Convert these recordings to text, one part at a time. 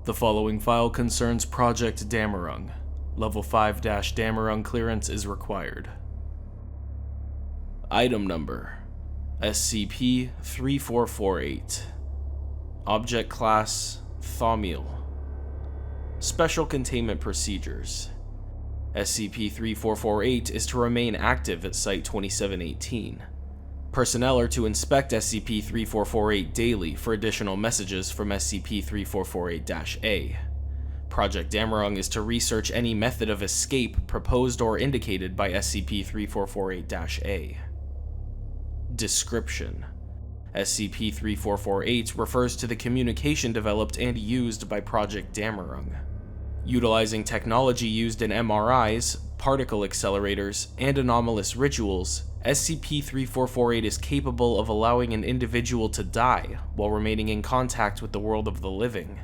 The following file concerns Project Dammerung. Level 5-Dammerung clearance is required. Item number: Scp-3448. Object class: Thaumiel. Special containment procedures. Scp-3448 is to remain active at Site-2718. Personnel are to inspect Scp-3448 daily for additional messages from Scp-3448-A. Project Dammerung is to research any method of escape proposed or indicated by Scp-3448-A. Description: Scp-3448 refers to the communication developed and used by Project Dammerung. Utilizing technology used in MRIs, particle accelerators, and anomalous rituals, Scp-3448 is capable of allowing an individual to die while remaining in contact with the world of the living.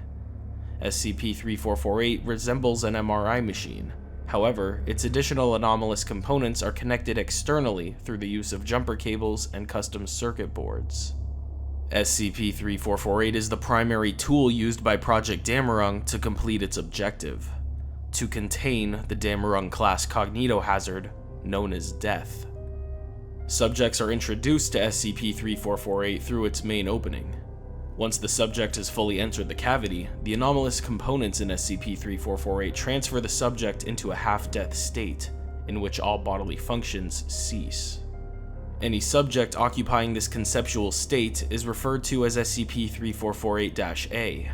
Scp-3448 resembles an MRI machine. However, its additional anomalous components are connected externally through the use of jumper cables and custom circuit boards. Scp-3448 is the primary tool used by Project Dammerung to complete its objective: to contain the Dammerung Class Cognitohazard, known as death. Subjects are introduced to Scp-3448 through its main opening. Once the subject has fully entered the cavity, the anomalous components in Scp-3448 transfer the subject into a half-death state, in which all bodily functions cease. Any subject occupying this conceptual state is referred to as Scp-3448-A.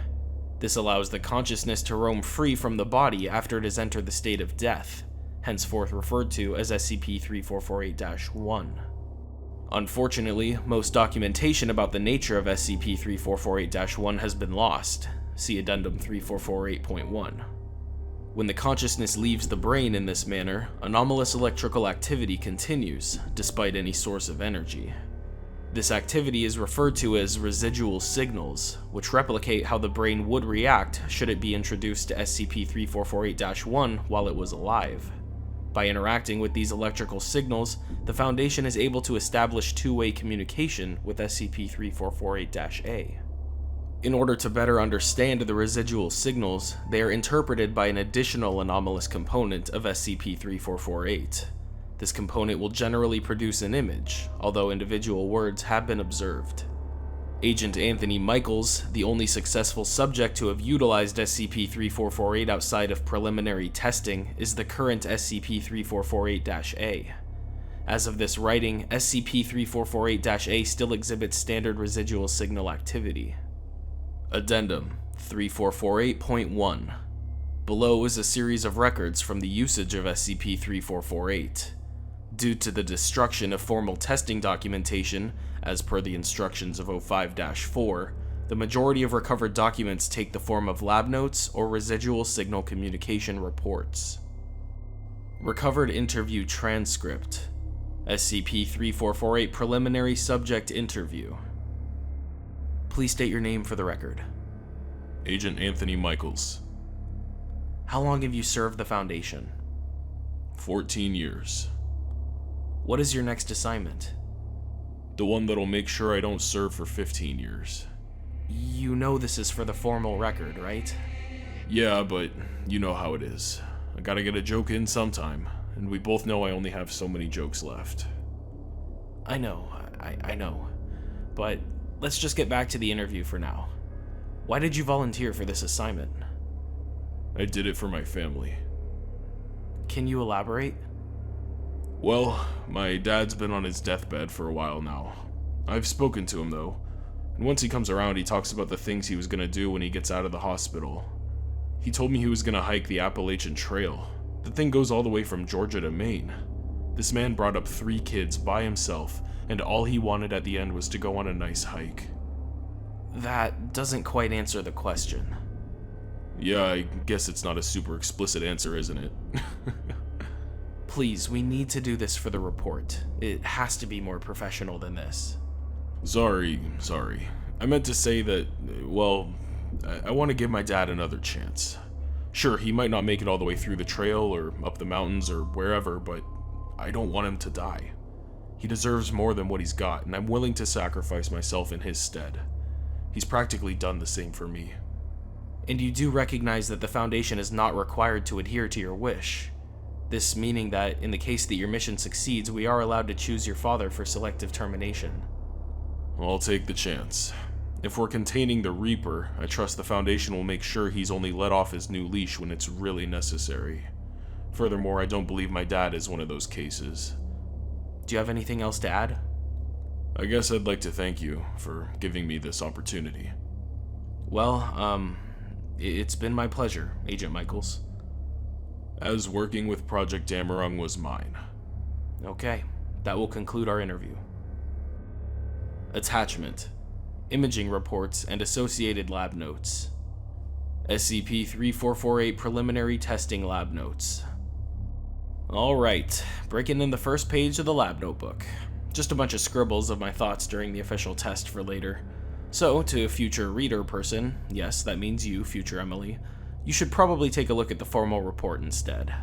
This allows the consciousness to roam free from the body after it has entered the state of death, henceforth referred to as Scp-3448-1. Unfortunately, most documentation about the nature of Scp-3448-1 has been lost. See Addendum 3448.1. When the consciousness leaves the brain in this manner, anomalous electrical activity continues, despite any source of energy. This activity is referred to as residual signals, which replicate how the brain would react should it be introduced to Scp-3448-1 while it was alive. By interacting with these electrical signals, the Foundation is able to establish two-way communication with Scp-3448-A. In order to better understand the residual signals, they are interpreted by an additional anomalous component of Scp-3448. This component will generally produce an image, although individual words have been observed. Agent Anthony Michaels, the only successful subject to have utilized Scp-3448 outside of preliminary testing, is the current Scp-3448-A. As of this writing, Scp-3448-A still exhibits standard residual signal activity. Addendum 3448.1. Below is a series of records from the usage of Scp-3448. Due to the destruction of formal testing documentation, as per the instructions of 05-4, the majority of recovered documents take the form of lab notes or residual signal communication reports. Recovered interview transcript. Scp-3448 preliminary subject interview. Please state your name for the record. Agent Anthony Michaels. How long have you served the Foundation? 14 years. What is your next assignment? The one that'll make sure I don't serve for 15 years. You know this is for the formal record, right? Yeah, but you know how it is. I gotta get a joke in sometime, and we both know I only have so many jokes left. I know. But let's just get back to the interview for now. Why did you volunteer for this assignment? I did it for my family. Can you elaborate? Well, my dad's been on his deathbed for a while now. I've spoken to him though, and once he comes around he talks about the things he was gonna do when he gets out of the hospital. He told me he was gonna hike the Appalachian Trail. The thing goes all the way from Georgia to Maine. This man brought up 3 kids by himself, and all he wanted at the end was to go on a nice hike. That doesn't quite answer the question. Yeah, I guess it's not a super explicit answer, isn't it? Please, we need to do this for the report. It has to be more professional than this. Sorry. I meant to say that, well, I want to give my dad another chance. Sure, he might not make it all the way through the trail or up the mountains or wherever, but I don't want him to die. He deserves more than what he's got, and I'm willing to sacrifice myself in his stead. He's practically done the same for me. And you do recognize that the Foundation is not required to adhere to your wish. This meaning that, in the case that your mission succeeds, we are allowed to choose your father for selective termination. I'll take the chance. If we're containing the Reaper, I trust the Foundation will make sure he's only let off his new leash when it's really necessary. Furthermore, I don't believe my dad is one of those cases. Do you have anything else to add? I guess I'd like to thank you for giving me this opportunity. Well, it's been my pleasure, Agent Michaels. As working with Project Dammerung was mine. Okay, that will conclude our interview. Attachment: Imaging reports and associated lab notes. SCP-3448 preliminary testing lab notes. Alright, breaking in the first page of the lab notebook. Just a bunch of scribbles of my thoughts during the official test for later. So, to a future reader person, yes, that means you, future Emily, you should probably take a look at the formal report instead.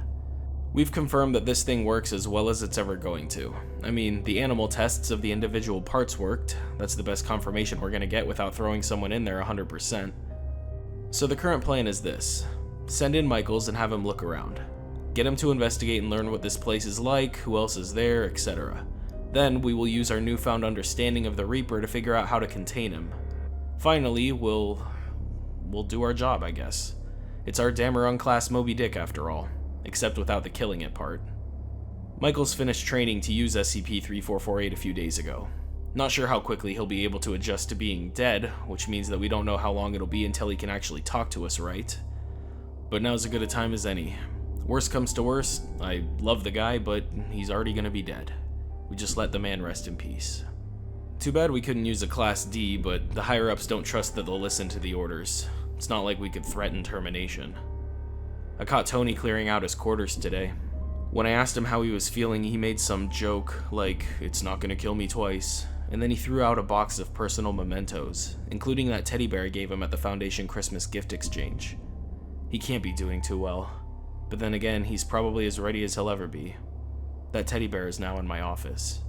We've confirmed that this thing works as well as it's ever going to. I mean, the animal tests of the individual parts worked. That's the best confirmation we're gonna get without throwing someone in there 100%. So the current plan is this. Send in Michaels and have him look around. Get him to investigate and learn what this place is like, who else is there, etc. Then we will use our newfound understanding of the Reaper to figure out how to contain him. Finally, we'll do our job, I guess. It's our Dammerung Class Moby Dick after all, except without the killing it part. Michaels finished training to use SCP-3448 a few days ago. Not sure how quickly he'll be able to adjust to being dead, which means that we don't know how long it'll be until he can actually talk to us right. But now's as good a time as any. Worst comes to worst, I love the guy, but he's already gonna be dead. We just let the man rest in peace. Too bad we couldn't use a Class D, but the higher-ups don't trust that they'll listen to the orders. It's not like we could threaten termination. I caught Tony clearing out his quarters today. When I asked him how he was feeling, he made some joke, like, "It's not gonna kill me twice," and then he threw out a box of personal mementos, including that teddy bear I gave him at the Foundation Christmas gift exchange. He can't be doing too well, but then again, he's probably as ready as he'll ever be. That teddy bear is now in my office.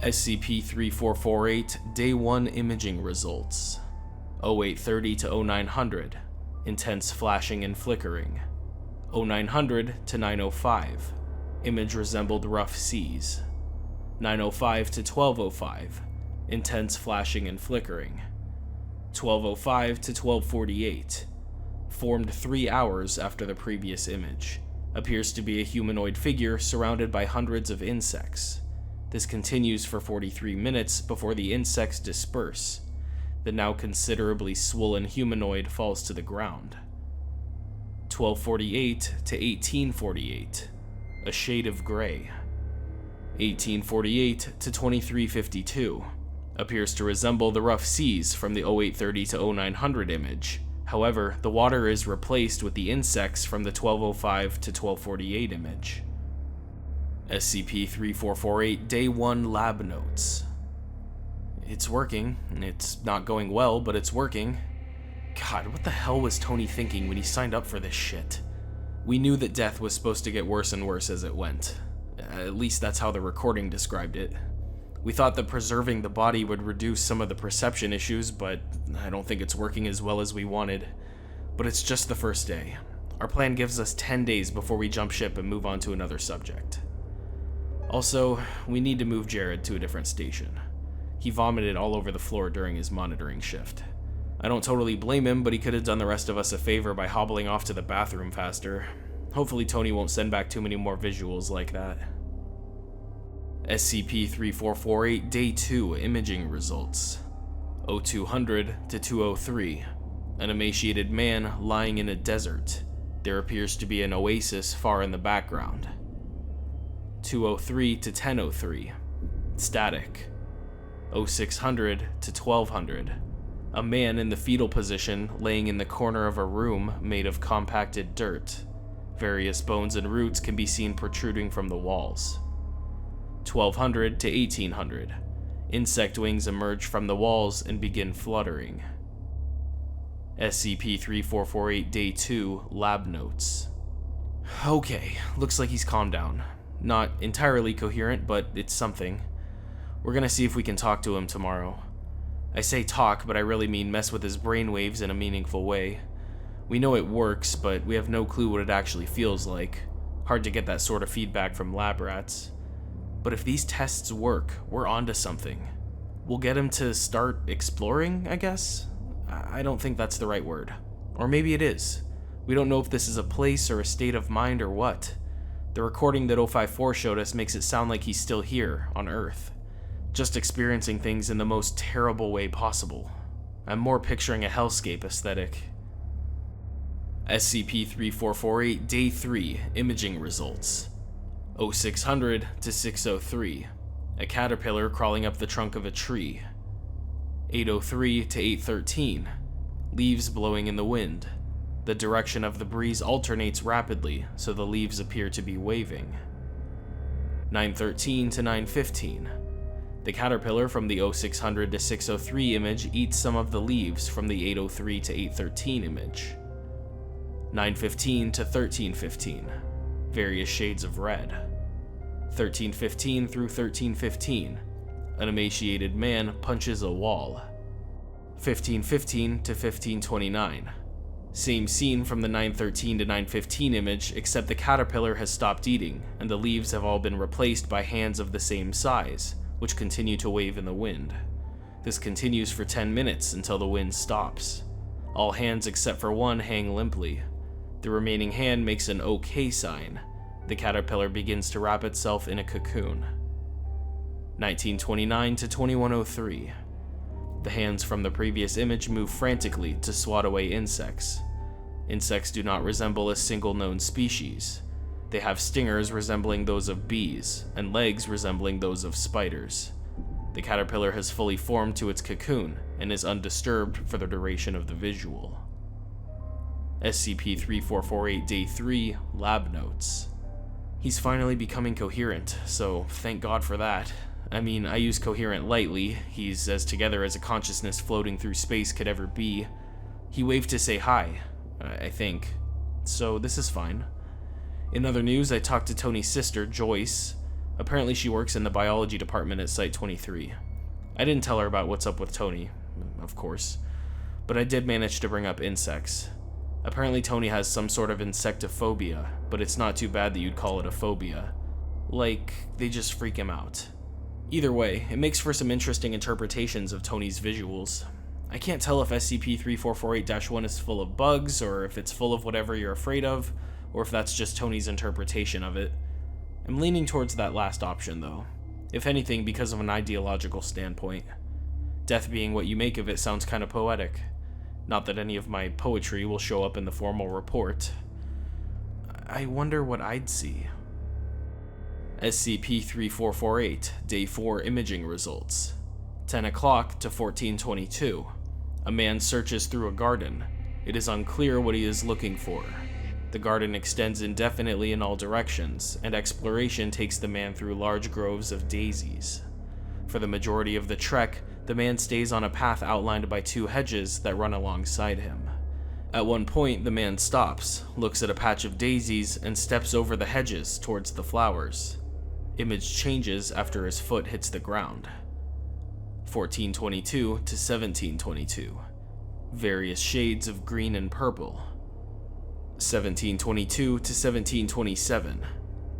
SCP-3448 Day One Imaging results. 0830 to 0900. Intense flashing and flickering. 0900 to 905. Image resembled rough seas. 905 to 1205. Intense flashing and flickering. 1205 to 1248. Formed 3 hours after the previous image. Appears to be a humanoid figure surrounded by hundreds of insects. This continues for 43 minutes before the insects disperse. The now considerably swollen humanoid falls to the ground. 1248 to 1848. A shade of gray. 1848 to 2352. Appears to resemble the rough seas from the 0830 to 0900 image. However, the water is replaced with the insects from the 1205 to 1248 image. SCP-3448 Day One Lab Notes. It's working. It's not going well, but it's working. God, what the hell was Tony thinking when he signed up for this shit? We knew that death was supposed to get worse and worse as it went. At least that's how the recording described it. We thought that preserving the body would reduce some of the perception issues, but I don't think it's working as well as we wanted. But it's just the first day. Our plan gives us 10 days before we jump ship and move on to another subject. Also, we need to move Jared to a different station. He vomited all over the floor during his monitoring shift. I don't totally blame him, but he could have done the rest of us a favor by hobbling off to the bathroom faster. Hopefully Tony won't send back too many more visuals like that. SCP-3448 Day 2 Imaging Results. 0200 to 203. An emaciated man lying in a desert. There appears to be an oasis far in the background. 203 to 1003. Static. 0600 to 1200. A man in the fetal position laying in the corner of a room made of compacted dirt. Various bones and roots can be seen protruding from the walls. 1200 to 1800. Insect wings emerge from the walls and begin fluttering. SCP-3448 Day 2 Lab Notes. Okay, looks like he's calmed down. Not entirely coherent, but it's something. We're gonna see if we can talk to him tomorrow. I say talk, but I really mean mess with his brainwaves in a meaningful way. We know it works, but we have no clue what it actually feels like. Hard to get that sort of feedback from lab rats. But if these tests work, we're onto something. We'll get him to start exploring, I guess? I don't think that's the right word. Or maybe it is. We don't know if this is a place or a state of mind or what. The recording that 054 showed us makes it sound like he's still here, on Earth. Just experiencing things in the most terrible way possible. I'm more picturing a hellscape aesthetic. Scp-3448 Day 3 Imaging Results. 0600 to 603. A caterpillar crawling up the trunk of a tree. 803 to 813. Leaves blowing in the wind. The direction of the breeze alternates rapidly, so the leaves appear to be waving. 913 to 915. The caterpillar from the 0600 to 603 image eats some of the leaves from the 803 to 813 image. 915 to 1315. Various shades of red. 1315 through 1315. An emaciated man punches a wall. 1515 to 1529. Same scene from the 913 to 915 image, except the caterpillar has stopped eating, and the leaves have all been replaced by hands of the same size, which continue to wave in the wind. This continues for 10 minutes until the wind stops. All hands except for one hang limply. The remaining hand makes an OK sign. The caterpillar begins to wrap itself in a cocoon. 1929 to 2103. The hands from the previous image move frantically to swat away insects. Insects do not resemble a single known species. They have stingers resembling those of bees, and legs resembling those of spiders. The caterpillar has fully formed to its cocoon, and is undisturbed for the duration of the visual. Scp-3448 Day 3 Lab Notes. He's finally becoming coherent, so thank God for that. I mean, I use coherent lightly. He's as together as a consciousness floating through space could ever be. He waved to say hi, I think. So this is fine. In other news, I talked to Tony's sister, Joyce. Apparently she works in the biology department at Site 23. I didn't tell her about what's up with Tony, of course. But I did manage to bring up insects. Apparently Tony has some sort of insectophobia, but it's not too bad that you'd call it a phobia. Like, they just freak him out. Either way, it makes for some interesting interpretations of Tony's visuals. I can't tell if SCP-3448-1 is full of bugs, or if it's full of whatever you're afraid of, or if that's just Tony's interpretation of it. I'm leaning towards that last option, though. If anything, because of an ideological standpoint. Death being what you make of it sounds kind of poetic. Not that any of my poetry will show up in the formal report. I wonder what I'd see. SCP-3448 Day 4 Imaging Results. 10 o'clock to 1422. A man searches through a garden. It is unclear what he is looking for. The garden extends indefinitely in all directions, and exploration takes the man through large groves of daisies. For the majority of the trek, the man stays on a path outlined by two hedges that run alongside him. At one point, the man stops, looks at a patch of daisies, and steps over the hedges towards the flowers. Image changes after his foot hits the ground. 1422 to 1722. Various shades of green and purple. 1722 to 1727.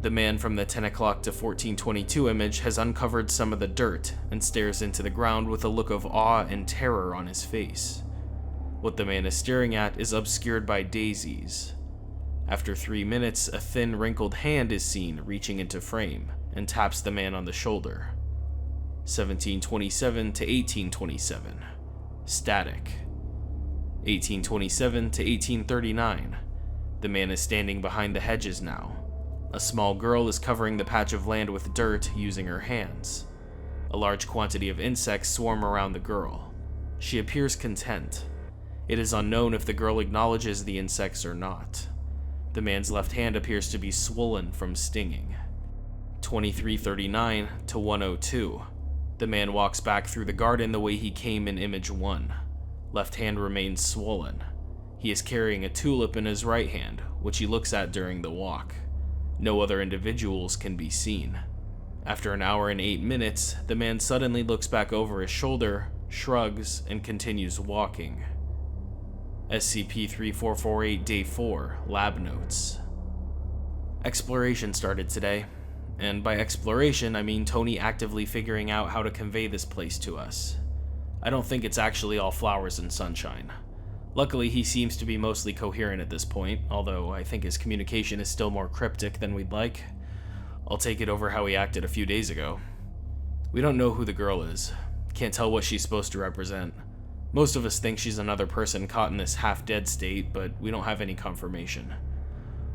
The man from the 10 o'clock to 1422 image has uncovered some of the dirt and stares into the ground with a look of awe and terror on his face. What the man is staring at is obscured by daisies. After 3 minutes, a thin, wrinkled hand is seen reaching into frame and taps the man on the shoulder. 1727 to 1827. Static. 1827 to 1839. The man is standing behind the hedges now. A small girl is covering the patch of land with dirt using her hands. A large quantity of insects swarm around the girl. She appears content. It is unknown if the girl acknowledges the insects or not. The man's left hand appears to be swollen from stinging. 2339 to 102. The man walks back through the garden the way he came in image 1. Left hand remains swollen. He is carrying a tulip in his right hand, which he looks at during the walk. No other individuals can be seen. After an hour and 8 minutes, the man suddenly looks back over his shoulder, shrugs, and continues walking. SCP-3448 Day 4 Lab Notes. Exploration started today, and by exploration I mean Tony actively figuring out how to convey this place to us. I don't think it's actually all flowers and sunshine. Luckily, he seems to be mostly coherent at this point, although I think his communication is still more cryptic than we'd like. I'll take it over how he acted a few days ago. We don't know who the girl is. Can't tell what she's supposed to represent. Most of us think she's another person caught in this half-dead state, but we don't have any confirmation.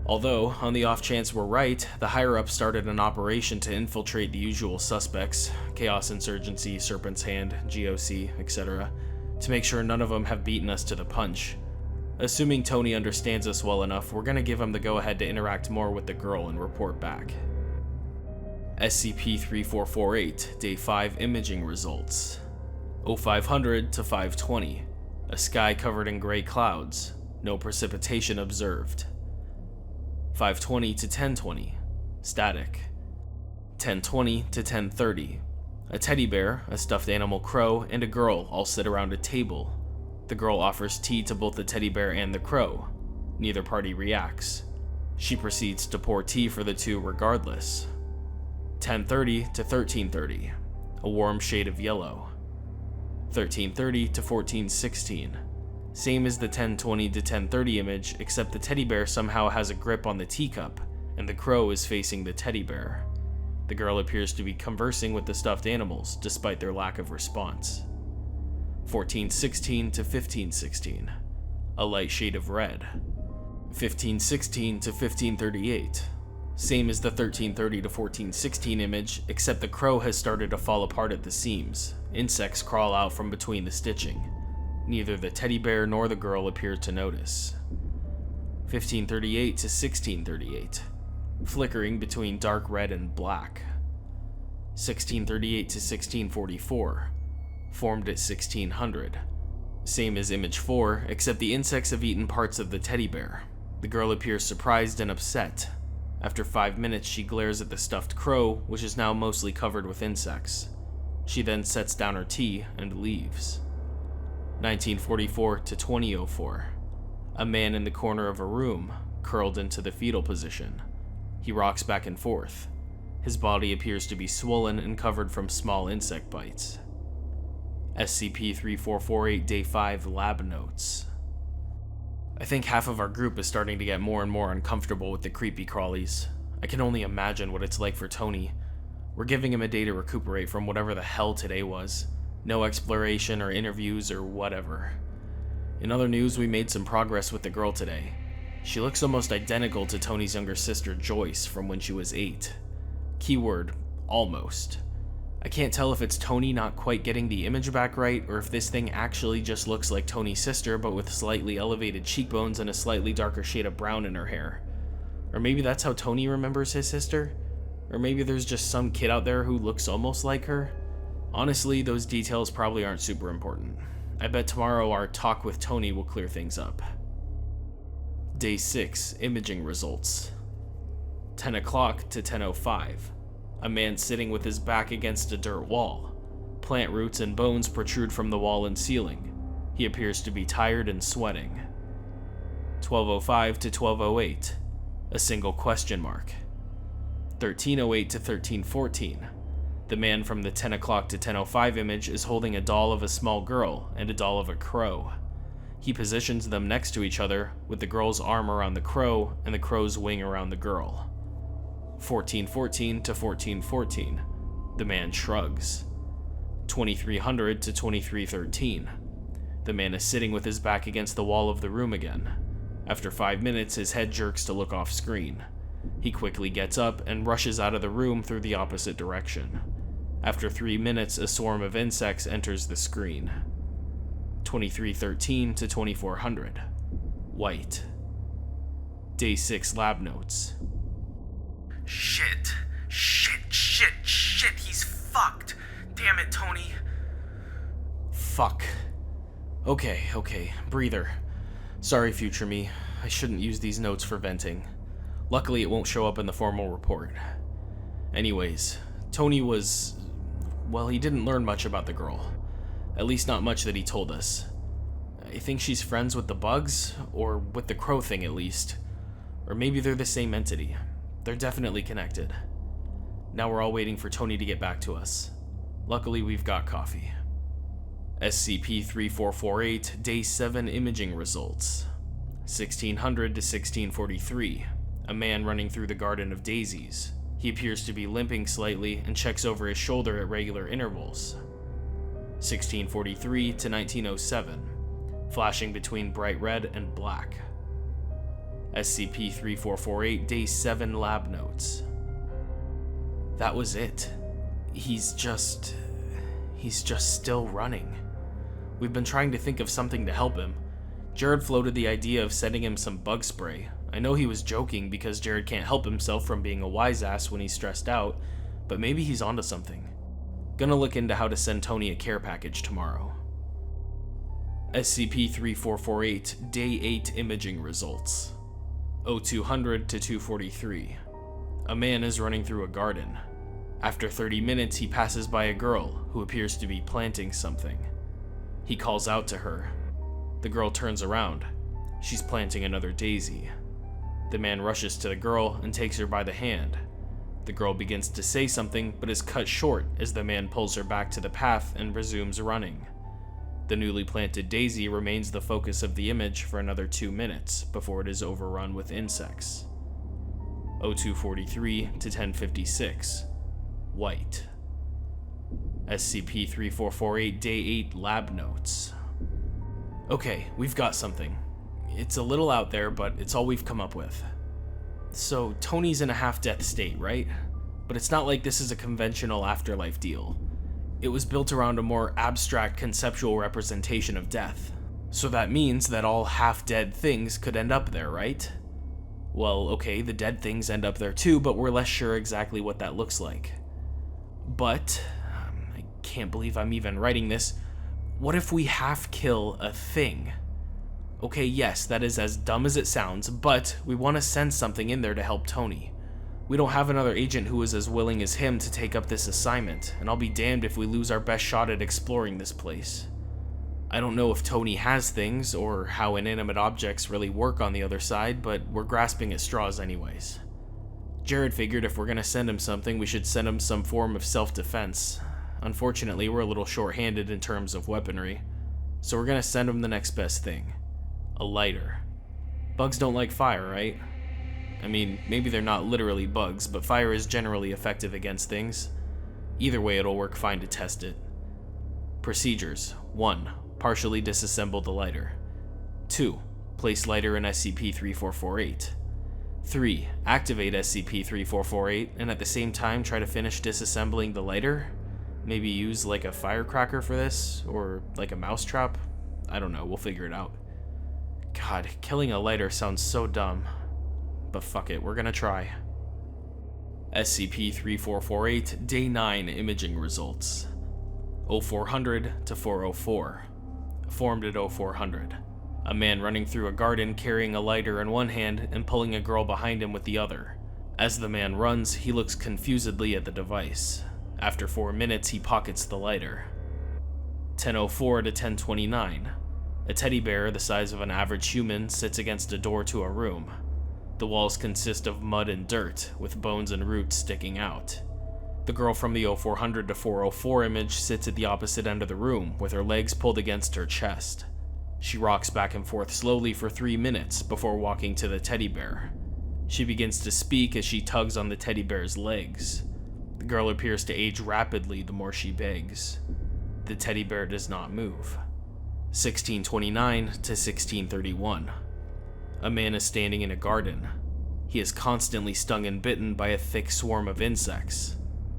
Although, on the off chance we're right, the higher-ups started an operation to infiltrate the usual suspects, Chaos Insurgency, Serpent's Hand, GOC, etc., to make sure none of them have beaten us to the punch. Assuming Tony understands us well enough, we're gonna give him the go-ahead to interact more with the girl and report back. SCP-3448 Day 5 Imaging Results. 0500 to 520. A sky covered in gray clouds. No precipitation observed. 520 to 1020. Static. 1020 to 1030. A teddy bear, a stuffed animal crow, and a girl all sit around a table. The girl offers tea to both the teddy bear and the crow. Neither party reacts. She proceeds to pour tea for the two regardless. 1030 to 1330. A warm shade of yellow. 1330 to 1416. Same as the 1020 to 1030 image, except the teddy bear somehow has a grip on the teacup, and the crow is facing the teddy bear. The girl appears to be conversing with the stuffed animals, despite their lack of response. 1416 to 1516. A light shade of red. 1516 to 1538. Same as the 1330 to 1416 image, except the crow has started to fall apart at the seams. Insects crawl out from between the stitching. Neither the teddy bear nor the girl appear to notice. 1538 to 1638. Flickering between dark red and black. 1638 to 1644. Formed at 1600. Same as image 4, except the insects have eaten parts of the teddy bear. The girl appears surprised and upset. After 5 minutes, she glares at the stuffed crow, which is now mostly covered with insects. She then sets down her tea and leaves. 1944 to 2004. A man in the corner of a room, curled into the fetal position. He rocks back and forth. His body appears to be swollen and covered from small insect bites. SCP-3448 Day 5 Lab Notes. I think half of our group is starting to get more and more uncomfortable with the creepy crawlies. I can only imagine what it's like for Tony. We're giving him a day to recuperate from whatever the hell today was. No exploration or interviews or whatever. In other news, we made some progress with the girl today. She looks almost identical to Tony's younger sister Joyce from when she was 8. Keyword, almost. I can't tell if it's Tony not quite getting the image back right, or if this thing actually just looks like Tony's sister but with slightly elevated cheekbones and a slightly darker shade of brown in her hair. Or maybe that's how Tony remembers his sister? Or maybe there's just some kid out there who looks almost like her? Honestly, those details probably aren't super important. I bet tomorrow our talk with Tony will clear things up. Day 6 Imaging Results. 10 o'clock to 10:05. A man sitting with his back against a dirt wall. Plant roots and bones protrude from the wall and ceiling. He appears to be tired and sweating. 12:05 to 12:08. A single question mark. 13:08 to 13:14. The man from the 10 o'clock to 10:05 image is holding a doll of a small girl and a doll of a crow. He positions them next to each other, with the girl's arm around the crow and the crow's wing around the girl. 14:14 to 14:14. The man shrugs. 2300 to 2313. The man is sitting with his back against the wall of the room again. After 5 minutes, his head jerks to look off screen. He quickly gets up and rushes out of the room through the opposite direction. After 3 minutes, a swarm of insects enters the screen. 2313 to 2400. White. Day 6 Lab Notes. Shit, he's fucked. Damn it, Tony. Fuck. Okay, breather. Sorry, future me. I shouldn't use these notes for venting. Luckily, it won't show up in the formal report. Anyways, Tony was... well, he didn't learn much about the girl. At least not much that he told us. I think she's friends with the bugs, or with the crow thing at least. Or maybe they're the same entity. They're definitely connected. Now we're all waiting for Tony to get back to us. Luckily, we've got coffee. SCP-3448 Day 7 Imaging Results. 1600 to 1643. A man running through the Garden of Daisies. He appears to be limping slightly and checks over his shoulder at regular intervals. 1643 to 1907. Flashing between bright red and black. SCP-3448 Day 7 Lab Notes. That was it. He's just still running. We've been trying to think of something to help him. Jared floated the idea of sending him some bug spray. I know he was joking because Jared can't help himself from being a wise ass when he's stressed out, but maybe he's onto something. Gonna look into how to send Tony a care package tomorrow. SCP-3448 Day 8 Imaging Results. 0200 to 243. A man is running through a garden. After 30 minutes, he passes by a girl who appears to be planting something. He calls out to her. The girl turns around. She's planting another daisy. The man rushes to the girl and takes her by the hand. The girl begins to say something, but is cut short as the man pulls her back to the path and resumes running. The newly planted daisy remains the focus of the image for another 2 minutes before it is overrun with insects. 0243 to 1056. White. SCP-3448 Day 8 Lab Notes. Okay, we've got something. It's a little out there, but it's all we've come up with. So, Tony's in a half-death state, right? But it's not like this is a conventional afterlife deal. It was built around a more abstract conceptual representation of death. So that means that all half-dead things could end up there, right? Well, okay, the dead things end up there too, but we're less sure exactly what that looks like. But, I can't believe I'm even writing this, what if we half-kill a thing? Okay, yes, that is as dumb as it sounds, but we want to send something in there to help Tony. We don't have another agent who is as willing as him to take up this assignment, and I'll be damned if we lose our best shot at exploring this place. I don't know if Tony has things, or how inanimate objects really work on the other side, but we're grasping at straws anyways. Jared figured if we're gonna send him something, we should send him some form of self-defense. Unfortunately, we're a little short-handed in terms of weaponry, so we're gonna send him the next best thing. A lighter. Bugs don't like fire, right? I mean, maybe they're not literally bugs, but fire is generally effective against things. Either way, it'll work fine to test it. Procedures. 1. Partially disassemble the lighter. 2. Place lighter in SCP-3448. 3. Activate SCP-3448 and at the same time try to finish disassembling the lighter? Maybe use like a firecracker for this? Or like a mousetrap? I don't know, we'll figure it out. God, killing a lighter sounds so dumb. But fuck it, we're gonna try. SCP-3448 Day 9 Imaging Results. 0400 to 404. Formed at 0400. A man running through a garden carrying a lighter in one hand and pulling a girl behind him with the other. As the man runs, he looks confusedly at the device. After 4 minutes, he pockets the lighter. 1004 to 1029. A teddy bear the size of an average human sits against a door to a room. The walls consist of mud and dirt, with bones and roots sticking out. The girl from the 0400 to 404 image sits at the opposite end of the room, with her legs pulled against her chest. She rocks back and forth slowly for 3 minutes before walking to the teddy bear. She begins to speak as she tugs on the teddy bear's legs. The girl appears to age rapidly the more she begs. The teddy bear does not move. 1629 to 1631. A man is standing in a garden. He is constantly stung and bitten by a thick swarm of insects.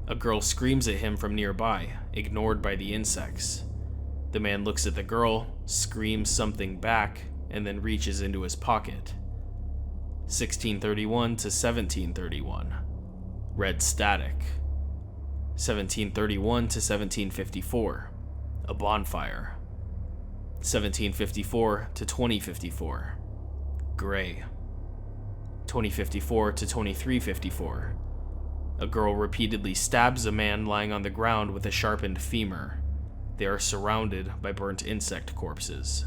A girl screams at him from nearby, ignored by the insects. The man looks at the girl, screams something back, and then reaches into his pocket. 1631 to 1731. Red static. 1731 to 1754. A bonfire. 1754 to 2054. Gray. 2054 to 2354. A girl repeatedly stabs a man lying on the ground with a sharpened femur. They are surrounded by burnt insect corpses.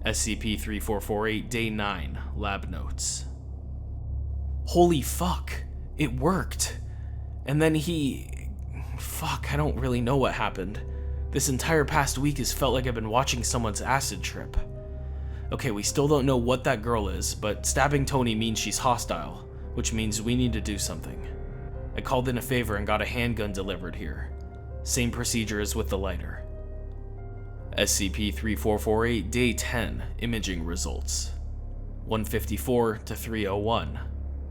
SCP-3448 Day 9 Lab Notes. Holy fuck, it worked. And then fuck, I don't really know what happened. This entire past week has felt like I've been watching someone's acid trip. Okay, we still don't know what that girl is, but stabbing Tony means she's hostile, which means we need to do something. I called in a favor and got a handgun delivered here. Same procedure as with the lighter. SCP-3448 Day 10 Imaging Results. 154 to 301.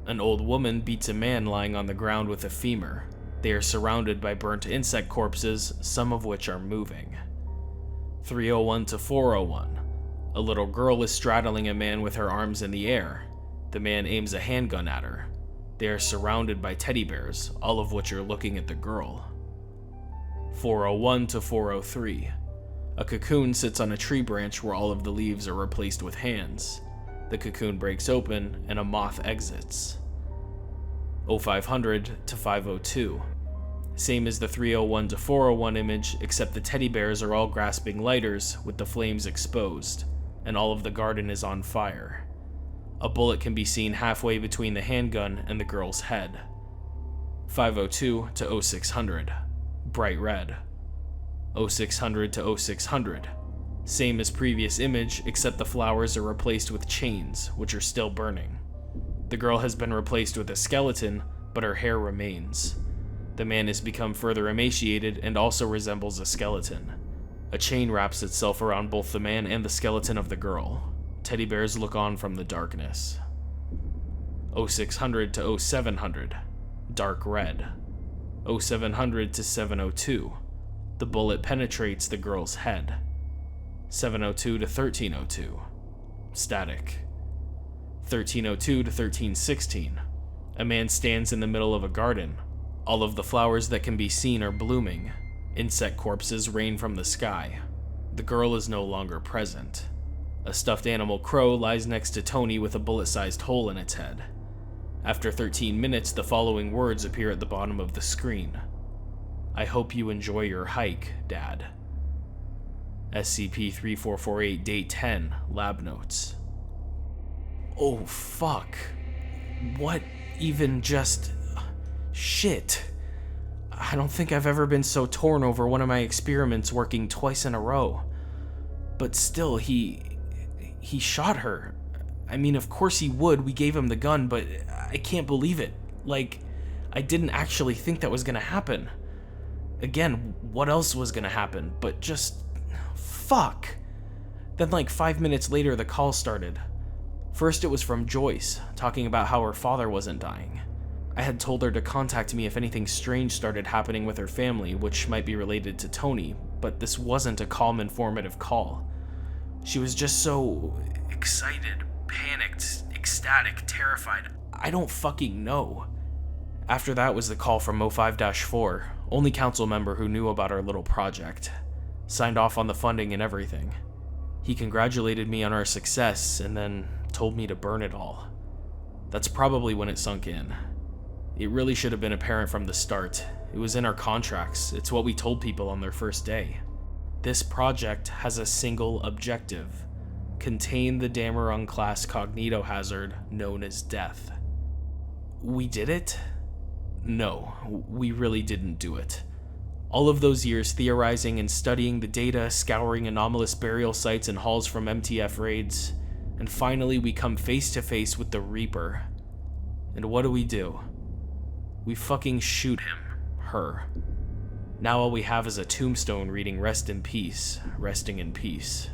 An old woman beats a man lying on the ground with a femur. They are surrounded by burnt insect corpses, some of which are moving. 301 to 401. A little girl is straddling a man with her arms in the air. The man aims a handgun at her. They are surrounded by teddy bears, all of which are looking at the girl. 401 to 403. A cocoon sits on a tree branch where all of the leaves are replaced with hands. The cocoon breaks open and a moth exits. 0500 to 502. Same as the 301 to 401 image, except the teddy bears are all grasping lighters with the flames exposed, and all of the garden is on fire. A bullet can be seen halfway between the handgun and the girl's head. 502 to 0600. Bright red. 0600 to 0600. Same as previous image, except the flowers are replaced with chains, which are still burning. The girl has been replaced with a skeleton, but her hair remains. The man has become further emaciated and also resembles a skeleton. A chain wraps itself around both the man and the skeleton of the girl. Teddy bears look on from the darkness. 0600 to 0700. Dark red. 0700 to 702. The bullet penetrates the girl's head. 702 to 1302. Static. 1302 to 1316. A man stands in the middle of a garden. All of the flowers that can be seen are blooming. Insect corpses rain from the sky. The girl is no longer present. A stuffed animal crow lies next to Tony with a bullet-sized hole in its head. After 13 minutes, the following words appear at the bottom of the screen. I hope you enjoy your hike, Dad. SCP-3448 Day 10 Lab Notes. Oh fuck. What even just... Shit. I don't think I've ever been so torn over one of my experiments working twice in a row. But still, he shot her. I mean, of course he would, we gave him the gun, but I can't believe it. Like, I didn't actually think that was gonna happen. Again, what else was gonna happen? But just... fuck. Then like 5 minutes later, the call started. First it was from Joyce, talking about how her father wasn't dying. I had told her to contact me if anything strange started happening with her family, which might be related to Tony, but this wasn't a calm, informative call. She was just so... excited, panicked, ecstatic, terrified. I don't fucking know. After that was the call from 05-4, only council member who knew about our little project. Signed off on the funding and everything. He congratulated me on our success and then told me to burn it all. That's probably when it sunk in. It really should have been apparent from the start. It was in our contracts. It's what we told people on their first day. This project has a single objective: contain the Dammerung Class Cognitohazard known as death. We did it? No, we really didn't do it. All of those years theorizing and studying the data, scouring anomalous burial sites and halls from MTF raids, and finally we come face to face with the Reaper. And what do? We fucking shoot him, her. Now all we have is a tombstone reading "Rest in peace, resting in peace."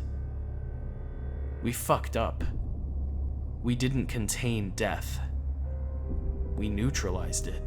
We fucked up. We didn't contain death. We neutralized it.